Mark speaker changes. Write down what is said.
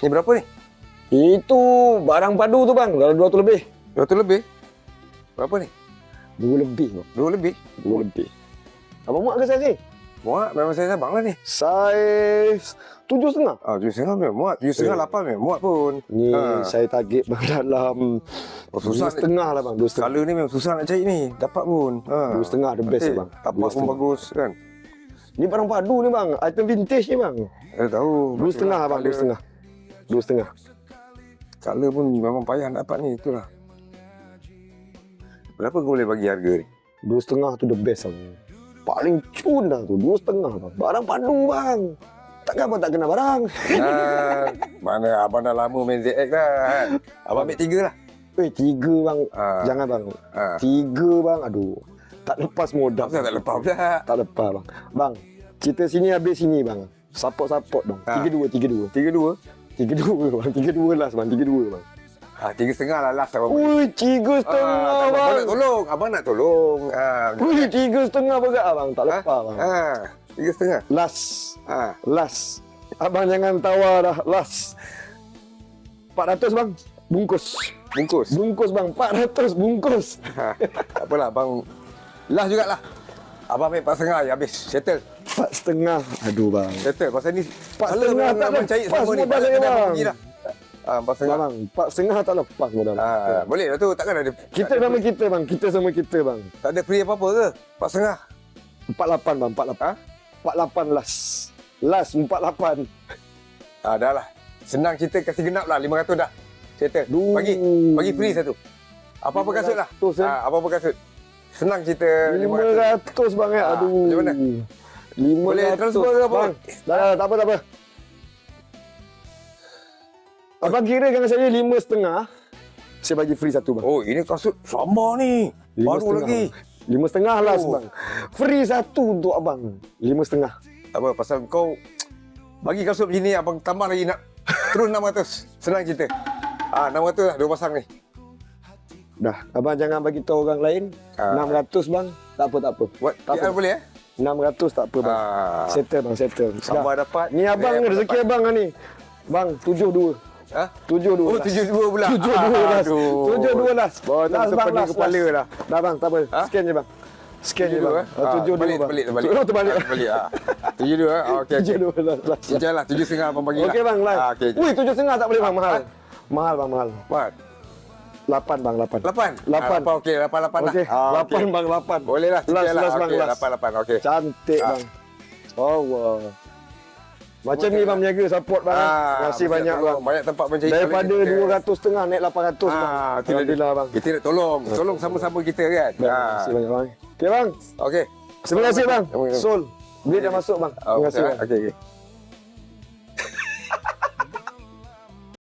Speaker 1: Ni berapa ni?
Speaker 2: Itu barang padu tu bang, dalam 200 lebih.
Speaker 1: 200 lebih? Berapa ni?
Speaker 2: 2 lebih bang.
Speaker 1: 2 lebih?
Speaker 2: 2 lebih. Abang muat ke saya ni?
Speaker 1: Muat, memang saya abang lah ni.
Speaker 2: Saiz 7,5.
Speaker 1: 7,5 memang muat. 7,5, 8 memang muat pun.
Speaker 2: Ni saya target bang dalam
Speaker 1: susah
Speaker 2: 2,5 lah bang. 2,5.
Speaker 1: Color ni memang susah nak cari ni. Dapat pun.
Speaker 2: 2,5 the best bang.
Speaker 1: Tapak pun bagus kan.
Speaker 2: Ni barang padu ni bang. Item vintage ni bang.
Speaker 1: Tahu.
Speaker 2: 2,5 bang. 2,5. 2,5.
Speaker 1: Color pun memang payah nak dapat ni. Itulah. Berapa kau boleh bagi harga ni?
Speaker 2: 2,5 tu the best bang. Paling cun dah tu. 2,5 bang. Barang padu bang. Takkan abang tak kena barang.
Speaker 1: Mana abang dah lama main ZX dah kan. Abang ambil 3 lah.
Speaker 2: 3 bang. Jangan bang. 3 bang. Aduh. Tak lepas modal.
Speaker 1: Tak lepas pula.
Speaker 2: Tak lepas bang. Bang, kita sini habis sini bang. Support bang. 3-2.
Speaker 1: 3-2?
Speaker 2: 3-2 bang. 3-2 last bang. 3-2 bang.
Speaker 1: 3,5 lah last abang.
Speaker 2: Ui, 3,5 bang.
Speaker 1: Abang nak tolong.
Speaker 2: Ui, 3,5 berat abang. Tak lepas bang.
Speaker 1: 3,5.
Speaker 2: Last. Abang jangan tawar dah. Last. 400 bang. Bungkus bang. 400 bungkus.
Speaker 1: Tak apalah abang. Last jugalah. Abang ambil 4,5 ya habis. Settle.
Speaker 2: 4,5. Aduh bang.
Speaker 1: Settle. Pasal ni
Speaker 2: 4,5 tak
Speaker 1: abang cari
Speaker 2: lepas
Speaker 1: semua ni.
Speaker 2: modal saya bang.
Speaker 1: Pergi dah. 4,5.
Speaker 2: Bang, 4,5 tak lepas modal.
Speaker 1: Boleh lah tu. Takkan ada.
Speaker 2: Kita sama kita bang. Kita sama kita bang.
Speaker 1: Tak ada free apa-apa ke? 4,5.
Speaker 2: 48 bang. 48. 48 last. Last 48.
Speaker 1: Dah lah. Senang cerita kasih genap lah. 500 dah. Settle. Bagi free satu. Apa-apa kasut lah. Apa-apa kasut. Senang cerita
Speaker 2: 500 bang ya. Aduh.
Speaker 1: Macam mana?
Speaker 2: 500.
Speaker 1: Boleh transfer ke apa?
Speaker 2: Bang, tak apa. Abang kira dengan saya 5,5. Saya bagi free satu bang.
Speaker 1: Oh, ini kasut sama ni. Baru lagi.
Speaker 2: 5,5 last bang. Free satu untuk abang. 5,5.
Speaker 1: Tak apa, pasal kau bagi kasut macam ni, abang tambah lagi nak terus 600. Senang cerita. 600 lah, 2 pasang ni.
Speaker 2: Dah, abang jangan bagi tahu orang lain. 600 bang. Tak apa.
Speaker 1: Buat
Speaker 2: Tak
Speaker 1: PR
Speaker 2: apa.
Speaker 1: boleh
Speaker 2: 600 tak apa bang. Settle bang, settle.
Speaker 1: Tambah dapat.
Speaker 2: Ni abang rezeki abang ni. Bang, 72. 72.
Speaker 1: Oh, 72 pula.
Speaker 2: 72 last. 72 last.
Speaker 1: Last bang, last kepala dah.
Speaker 2: Dah bang, tak apa. Scan je bang. Scan je bang. 72
Speaker 1: balik.
Speaker 2: Oh, terbalik.
Speaker 1: Balik. 72 okey.
Speaker 2: 72 last.
Speaker 1: Sejak lah 7,5 abang bagi lah.
Speaker 2: Okey bang, live.
Speaker 1: Okey.
Speaker 2: Ui, 7,5 tak boleh bang, mahal. Mahal bang, mahal.
Speaker 1: What?
Speaker 2: 8 bang, 8.
Speaker 1: 8 okey, 8 lah.
Speaker 2: Okey, 8 bang, 8.
Speaker 1: Boleh lah,
Speaker 2: Last bang,
Speaker 1: okey,
Speaker 2: last.
Speaker 1: 8 okey.
Speaker 2: Cantik bang. Allah. Macam ni bang menjaga support bang. Terima kasih banyak bang.
Speaker 1: Banyak tempat mencari.
Speaker 2: Daripada 200,5 naik 800 bang. Alhamdulillah bang.
Speaker 1: Kita nak tolong sama-sama kita kan.
Speaker 2: Terima kasih banyak bang. Okey bang.
Speaker 1: Okey.
Speaker 2: Terima kasih bang. Sol. Duit dah masuk bang. Terima kasih bang.
Speaker 1: Okey.